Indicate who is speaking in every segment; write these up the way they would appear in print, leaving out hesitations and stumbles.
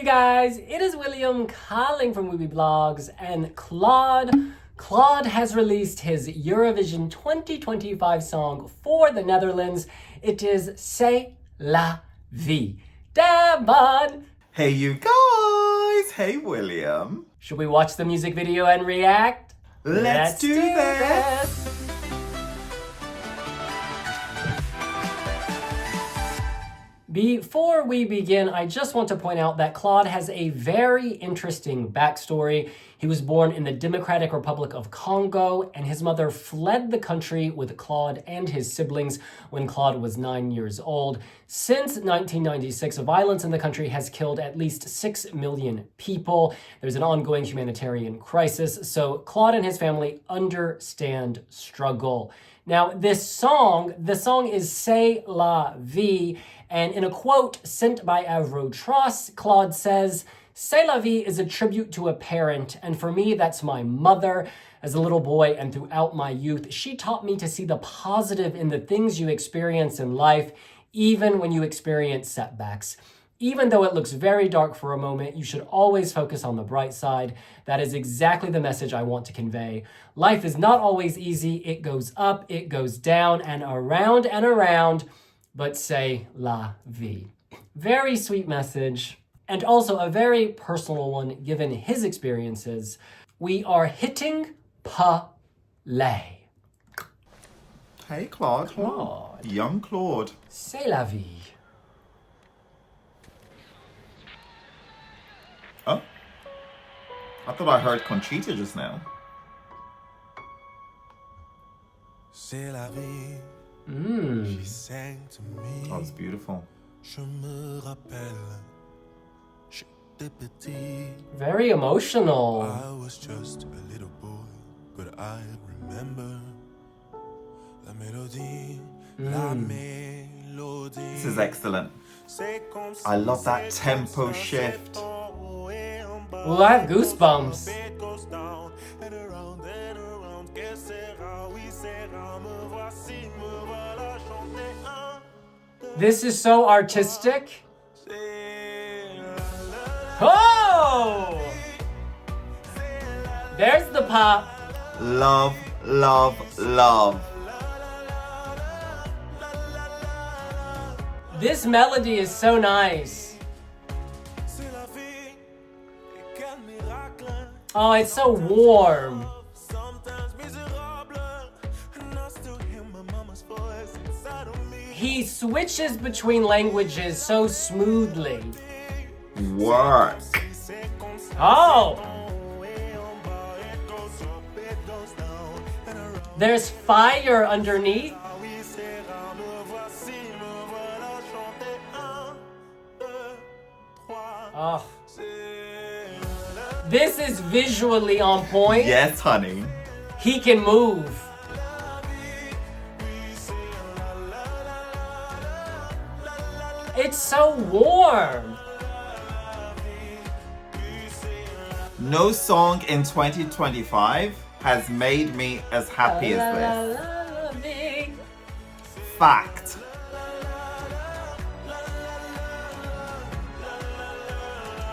Speaker 1: you guys, it is William calling from Weeby Blogs, and Claude has released his Eurovision 2025 song for the Netherlands. It is C'est la vie. Damn, bud!
Speaker 2: Hey you guys! Hey William!
Speaker 1: Should we watch the music video and react?
Speaker 2: Let's do this!
Speaker 1: Before we begin, I just want to point out that Claude has a very interesting backstory. He was born in the Democratic Republic of Congo, and his mother fled the country with Claude and his siblings when Claude was 9 years old. Since 1996, violence in the country has killed at least 6 million people. There's an ongoing humanitarian crisis, so Claude and his family understand struggle. Now, the song is C'est la vie, and in a quote sent by Avrotros, Claude says, C'est la vie is a tribute to a parent, and for me, that's my mother. As a little boy and throughout my youth, she taught me to see the positive in the things you experience in life, even when you experience setbacks. Even though it looks very dark for a moment, you should always focus on the bright side. That is exactly the message I want to convey. Life is not always easy. It goes up, it goes down, and around, but c'est la vie. Very sweet message, and also a very personal one given his experiences. We are hitting play.
Speaker 2: Hey Claude.
Speaker 1: Claude.
Speaker 2: Young Claude.
Speaker 1: C'est la vie.
Speaker 2: Oh? I thought I heard Conchita just now.
Speaker 3: C'est la vie. She sang to me.
Speaker 2: Oh, it's beautiful.
Speaker 3: Je me rappelle. J'étais petit.
Speaker 1: Very emotional.
Speaker 3: I was just a little boy, but I remember la mélodie, la mélodie.
Speaker 2: This is excellent. I love that tempo shift.
Speaker 1: Ooh, I have goosebumps. This is so artistic. Oh! There's the pop.
Speaker 2: Love, love, love.
Speaker 1: This melody is so nice. Oh, it's so warm. He switches between languages so smoothly.
Speaker 2: Work.
Speaker 1: Oh! There's fire underneath. Oh. This is visually on point.
Speaker 2: Yes, honey.
Speaker 1: He can move. It's so warm.
Speaker 2: No song in 2025 has made me as happy as this. Fact.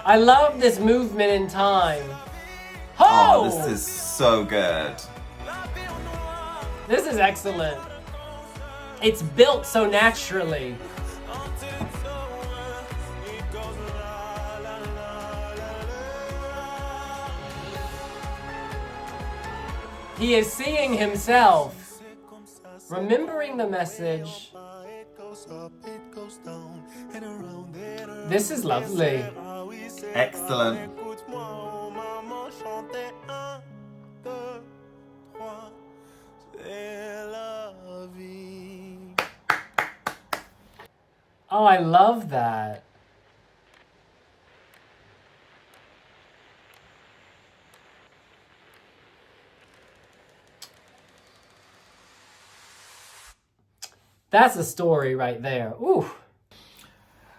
Speaker 1: I love this movement in time.
Speaker 2: Oh, this is so good.
Speaker 1: This is excellent. It's built so naturally. He is seeing himself, remembering the message. This is lovely.
Speaker 2: Excellent.
Speaker 1: Oh, I love that. That's a story right there. Ooh.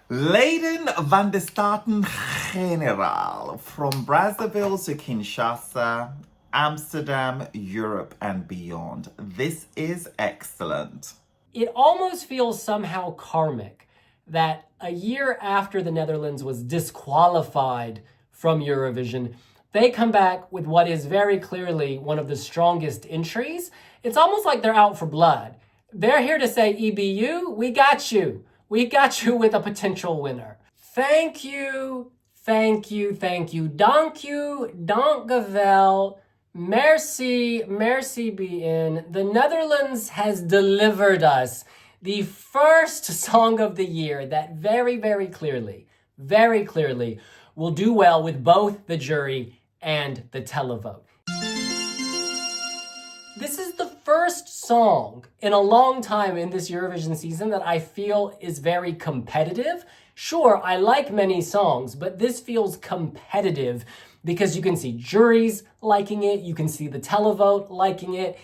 Speaker 2: Leiden van de Staten-Generaal, from Brazzaville to Kinshasa, Amsterdam, Europe and beyond. This is excellent.
Speaker 1: It almost feels somehow karmic that a year after the Netherlands was disqualified from Eurovision, they come back with what is very clearly one of the strongest entries. It's almost like they're out for blood. They're here to say, EBU, we got you. We got you with a potential winner. Thank you, thank you, thank you. Dank you, dankjewel. Merci, merci bien. The Netherlands has delivered us the first song of the year that very, very clearly will do well with both the jury and the televote. This is the first song in a long time in this Eurovision season that I feel is very competitive. Sure, I like many songs, but this feels competitive because you can see juries liking it, you can see the televote liking it.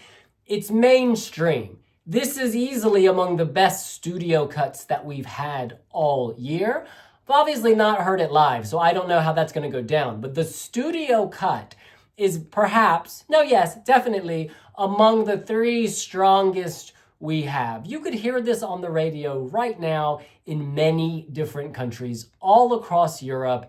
Speaker 1: It's mainstream. This is easily among the best studio cuts that we've had all year. I've obviously not heard it live, so I don't know how that's going to go down. But the studio cut is perhaps, no, yes, definitely among the three strongest we have. You could hear this on the radio right now in many different countries all across Europe.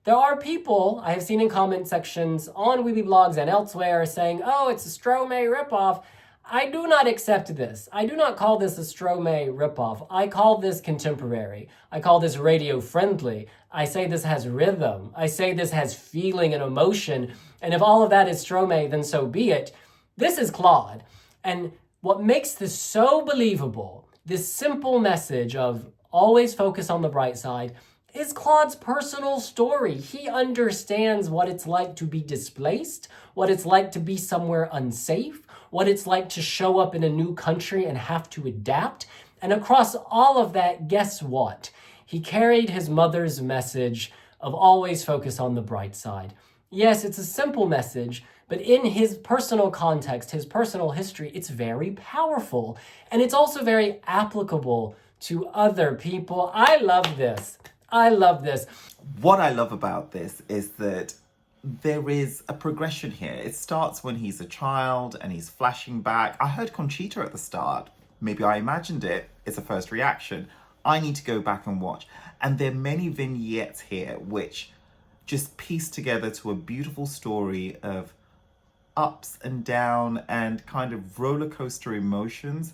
Speaker 1: There are people I have seen in comment sections on Weeby blogs and elsewhere saying, oh, it's a Stromae ripoff. I do not accept this. I do not call this a Stromae ripoff. I call this contemporary. I call this radio friendly. I say this has rhythm. I say this has feeling and emotion. And if all of that is Stromae, then so be it. This is Claude. And what makes this so believable, this simple message of always focus on the bright side, is Claude's personal story. He understands what it's like to be displaced, what it's like to be somewhere unsafe, what it's like to show up in a new country and have to adapt. And across all of that, guess what? He carried his mother's message of always focus on the bright side. Yes, it's a simple message, but in his personal context, his personal history, it's very powerful. And it's also very applicable to other people. I love this. I love this.
Speaker 2: What I love about this is that there is a progression here. It starts when he's a child and he's flashing back. I heard Conchita at the start. Maybe I imagined it. It's a first reaction. I need to go back and watch. And there are many vignettes here which just piece together to a beautiful story of ups and down and kind of roller coaster emotions,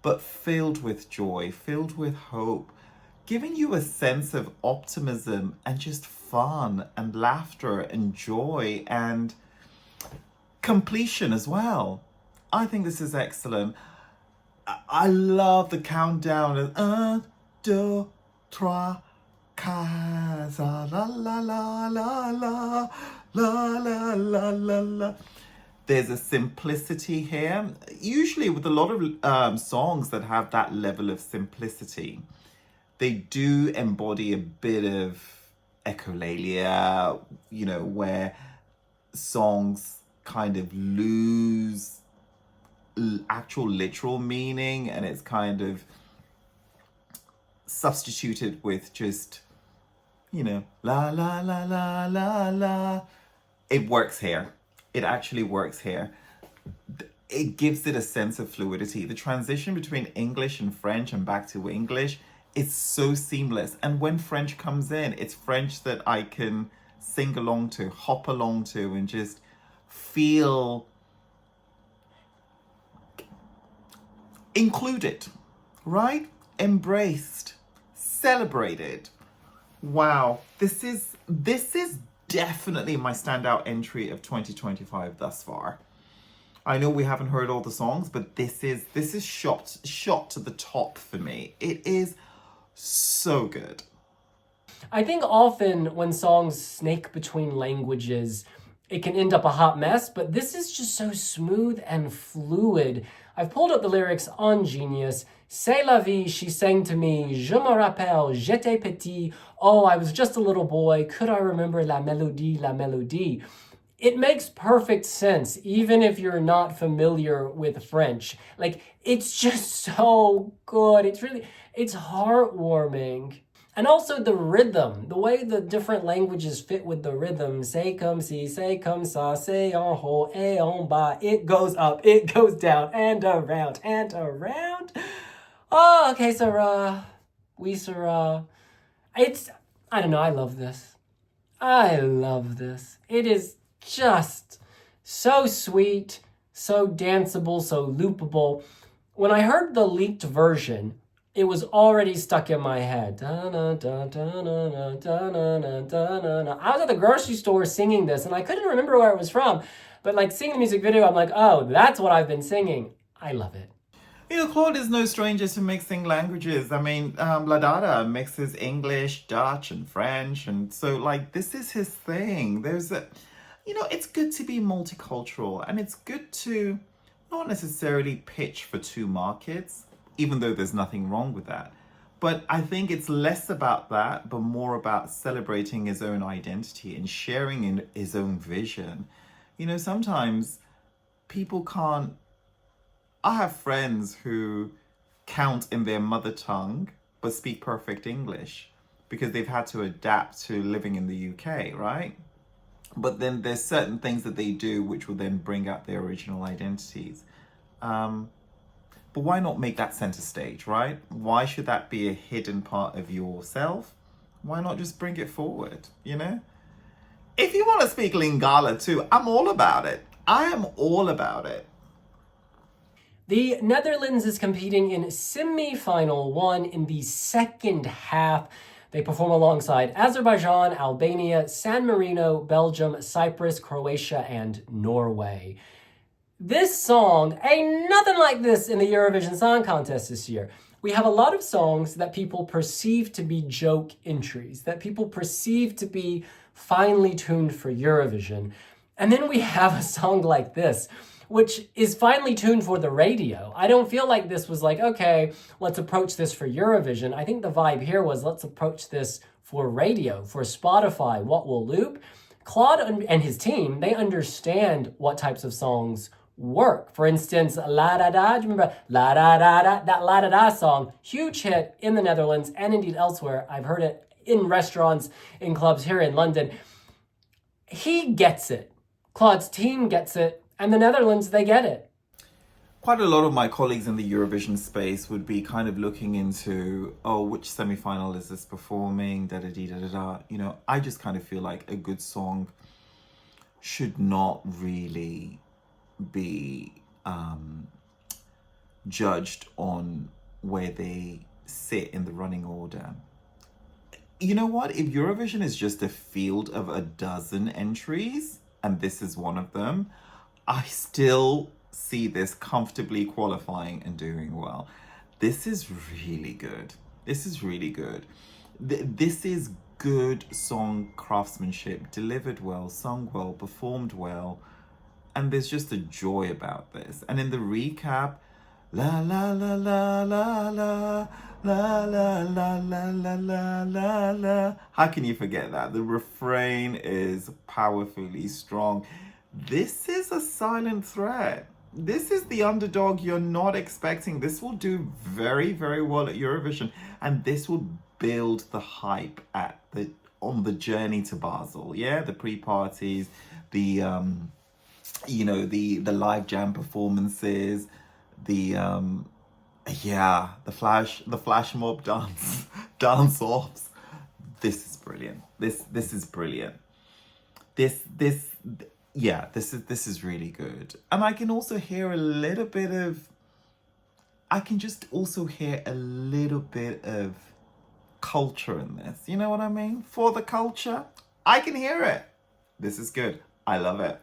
Speaker 2: but filled with joy, filled with hope, giving you a sense of optimism and just fun and laughter and joy and completion as well. I think this is excellent. I love the countdown of 1, 2, 3, 4, la la la la la la la la la la. There's a simplicity here. Usually with a lot of songs that have that level of simplicity, they do embody a bit of echolalia, you know, where songs kind of lose actual literal meaning and it's kind of substituted with just, you know, la la la la la la. It works here. It actually works here. It gives it a sense of fluidity. The transition between English and French and back to English, it's so seamless. And when French comes in, it's French that I can sing along to, hop along to, and just feel included, right? Embraced, celebrated. Wow, this is definitely my standout entry of 2025 thus far. I know we haven't heard all the songs, but this is shot to the top for me. It is so good.
Speaker 1: I think often when songs snake between languages, it can end up a hot mess, but this is just so smooth and fluid. I've pulled up the lyrics on Genius. C'est la vie, she sang to me. Je me rappelle, j'étais petit. Oh, I was just a little boy. Could I remember la mélodie, la mélodie? It makes perfect sense, even if you're not familiar with French. Like, it's just so good. It's heartwarming. And also the rhythm, the way the different languages fit with the rhythm. C'est comme si, c'est comme ça, c'est en haut et en bas. It goes up, it goes down, and around, and around. Oh, okay, so, Oui sera. I don't know, I love this. I love this. It is just so sweet, so danceable, so loopable. When I heard the leaked version, it was already stuck in my head. I was at the grocery store singing this, and I couldn't remember where it was from. But like seeing the music video, I'm like, oh, that's what I've been singing. I love it.
Speaker 2: You know, Claude is no stranger to mixing languages. I mean, La Dada mixes English, Dutch, and French. And so, like, this is his thing. It's good to be multicultural. And it's good to not necessarily pitch for two markets, even though there's nothing wrong with that. But I think it's less about that, but more about celebrating his own identity and sharing in his own vision. You know, sometimes people can't. I have friends who count in their mother tongue but speak perfect English because they've had to adapt to living in the UK, right? But then there's certain things that they do which will then bring out their original identities. But why not make that center stage, right? Why should that be a hidden part of yourself? Why not just bring it forward, you know? If you want to speak Lingala too, I'm all about it. I am all about it.
Speaker 1: The Netherlands is competing in semi-final 1 in the second half. They perform alongside Azerbaijan, Albania, San Marino, Belgium, Cyprus, Croatia, and Norway. This song ain't nothing like this in the Eurovision Song Contest this year. We have a lot of songs that people perceive to be joke entries, that people perceive to be finely tuned for Eurovision. And then we have a song like this, which is finely tuned for the radio. I don't feel like this was like, okay, let's approach this for Eurovision. I think the vibe here was, let's approach this for radio, for Spotify, what will loop. Claude and his team, they understand what types of songs work. For instance, La Da Da, do you remember La Da Da Da? That La Da Da song, huge hit in the Netherlands and indeed elsewhere. I've heard it in restaurants, in clubs here in London. He gets it. Claude's team gets it. And the Netherlands, they get it.
Speaker 2: Quite a lot of my colleagues in the Eurovision space would be kind of looking into, oh, which semi-final is this performing, da-da-dee-da-da-da. You know, I just kind of feel like a good song should not really be judged on where they sit in the running order. You know what? If Eurovision is just a field of a dozen entries, and this is one of them, I still see this comfortably qualifying and doing well. This is really good. This is really good. This is good song craftsmanship, delivered well, sung well, performed well. And there's just a joy about this. And in the recap, la la la la la la la la la la la la la la. How can you forget that? The refrain is powerfully strong. This is a silent threat. This is the underdog you're not expecting. This will do very, very well at Eurovision. And this will build the hype on the journey to Basel. Yeah, the pre-parties, the live jam performances, the flash mob dance offs. This is brilliant. This is brilliant. This is really good. And I can also hear a little bit of culture in this. You know what I mean? For the culture, I can hear it. This is good. I love it.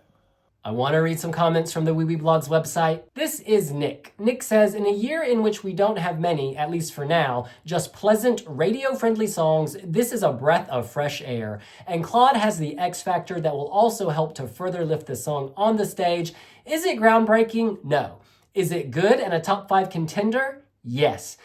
Speaker 1: I want to read some comments from the WeBlog's website. This is Nick. Nick says, in a year in which we don't have many, at least for now, just pleasant, radio-friendly songs, this is a breath of fresh air. And Claude has the X factor that will also help to further lift the song on the stage. Is it groundbreaking? No. Is it good and a top 5 contender? Yes.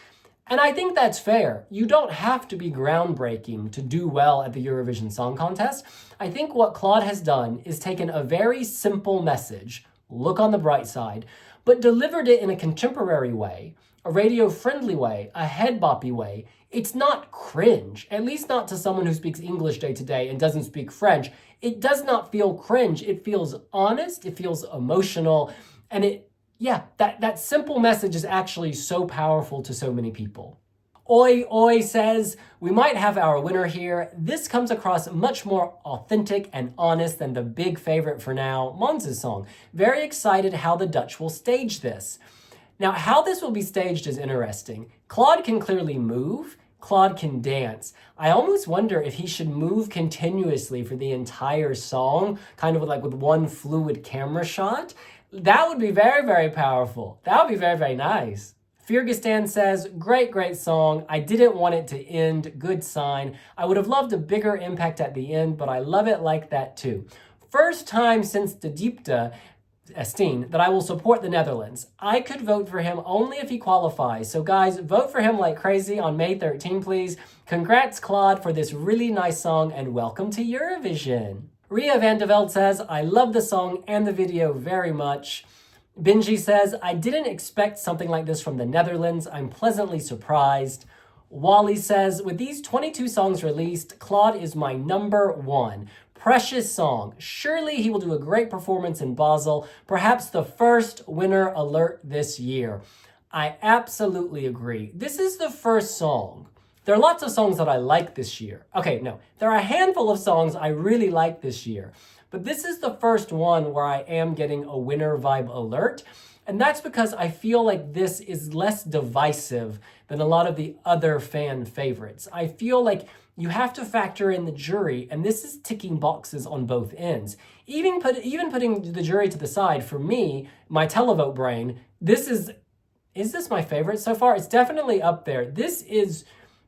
Speaker 1: And I think that's fair. You don't have to be groundbreaking to do well at the Eurovision Song Contest. I think what Claude has done is taken a very simple message, look on the bright side, but delivered it in a contemporary way, a radio-friendly way, a head-boppy way. It's not cringe, at least not to someone who speaks English day to day and doesn't speak French. It does not feel cringe. It feels honest, it feels emotional, and that simple message is actually so powerful to so many people. Oi Oi says, we might have our winner here. This comes across much more authentic and honest than the big favorite for now, Monza's song. Very excited how the Dutch will stage this. Now, how this will be staged is interesting. Claude can clearly move. Claude can dance. I almost wonder if he should move continuously for the entire song, kind of like with one fluid camera shot. That would be very, very powerful. That would be very, very nice. Firgistan says, great song. I didn't want it to end. Good sign. I would have loved a bigger impact at the end, but I love it like that too. First time since the Diepte Esteen that I will support the Netherlands. I could vote for him only if he qualifies. So guys, vote for him like crazy on May 13, please. Congrats, Claude, for this really nice song and welcome to Eurovision. Ria van de Velde says, I love the song and the video very much. Benji says, I didn't expect something like this from the Netherlands. I'm pleasantly surprised. Wally says, with these 22 songs released, Claude is my #1. Precious song. Surely he will do a great performance in Basel, perhaps the first winner alert this year. I absolutely agree. This is the first song. There are lots of songs that I like this year. Okay, no, there are a handful of songs I really like this year, but this is the first one where I am getting a winner vibe alert. And that's because I feel like this is less divisive than a lot of the other fan favorites. I feel like you have to factor in the jury, and this is ticking boxes on both ends. Even putting the jury to the side, for me, my televote brain, is this my favorite so far? It's definitely up there. This is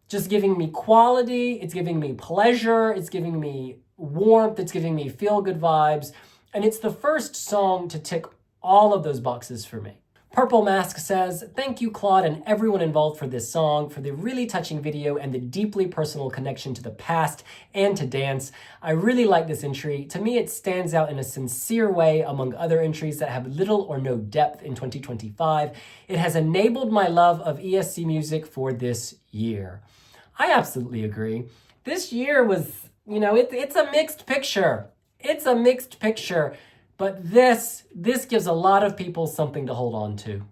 Speaker 1: just giving me quality, it's giving me pleasure, it's giving me warmth, it's giving me feel-good vibes, and it's the first song to tick all of those boxes for me. Purple Mask says, thank you, Claude, and everyone involved for this song, for the really touching video and the deeply personal connection to the past and to dance. I really like this entry. To me, it stands out in a sincere way among other entries that have little or no depth in 2025. It has enabled my love of ESC music for this year. I absolutely agree. This year was, it's a mixed picture. It's a mixed picture. But this gives a lot of people something to hold on to.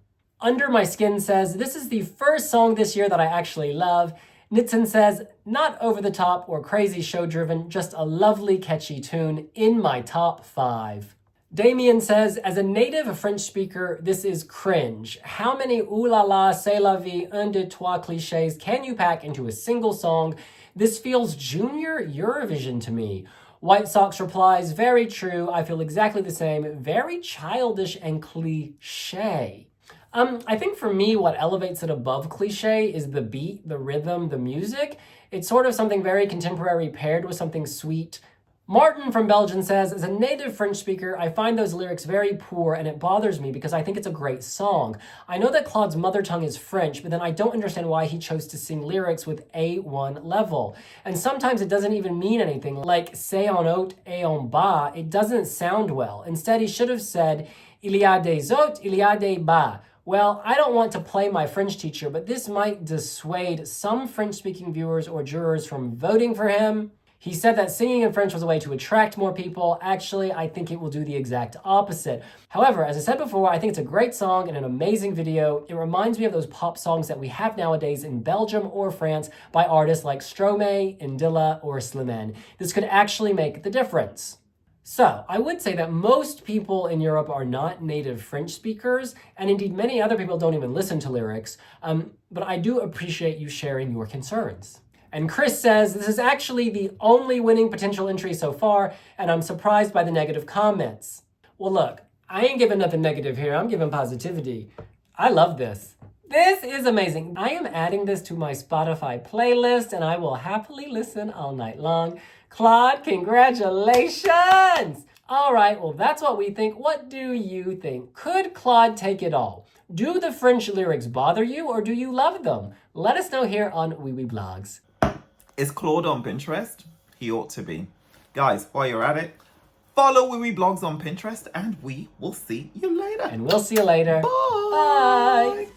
Speaker 1: Under My Skin says, this is the first song this year that I actually love. Nitzen says, not over the top or crazy show driven, just a lovely catchy tune in my top 5. Damien says, as a native French speaker, this is cringe. How many ooh la la, c'est la vie, un deux trois cliches can you pack into a single song? This feels junior Eurovision to me. White Sox replies, very true, I feel exactly the same, very childish and cliche. I think for me, what elevates it above cliche is the beat, the rhythm, the music. It's sort of something very contemporary paired with something sweet. Martin from Belgium says, as a native French speaker, I find those lyrics very poor and it bothers me because I think it's a great song. I know that Claude's mother tongue is French, but then I don't understand why he chose to sing lyrics with A1 level. And sometimes it doesn't even mean anything, like c'est en haut et en bas. It doesn't sound well. Instead, he should have said, il y a des hauts, il y a des bas. Well, I don't want to play my French teacher, but this might dissuade some French-speaking viewers or jurors from voting for him. He said that singing in French was a way to attract more people. Actually, I think it will do the exact opposite. However, as I said before, I think it's a great song and an amazing video. It reminds me of those pop songs that we have nowadays in Belgium or France by artists like Stromae, Indila, or Slimane. This could actually make the difference. So, I would say that most people in Europe are not native French speakers, and indeed many other people don't even listen to lyrics, but I do appreciate you sharing your concerns. And Chris says, this is actually the only winning potential entry so far, and I'm surprised by the negative comments. Well, look, I ain't giving nothing negative here. I'm giving positivity. I love this. This is amazing. I am adding this to my Spotify playlist, and I will happily listen all night long. Claude, congratulations! All right, well, that's what we think. What do you think? Could Claude take it all? Do the French lyrics bother you, or do you love them? Let us know here on Wee Wee Blogs.
Speaker 2: Is Claude on Pinterest? He ought to be. Guys, while you're at it, follow Wee Wee Blogs on Pinterest and we will see you later.
Speaker 1: And we'll see you later.
Speaker 2: Bye.
Speaker 1: Bye.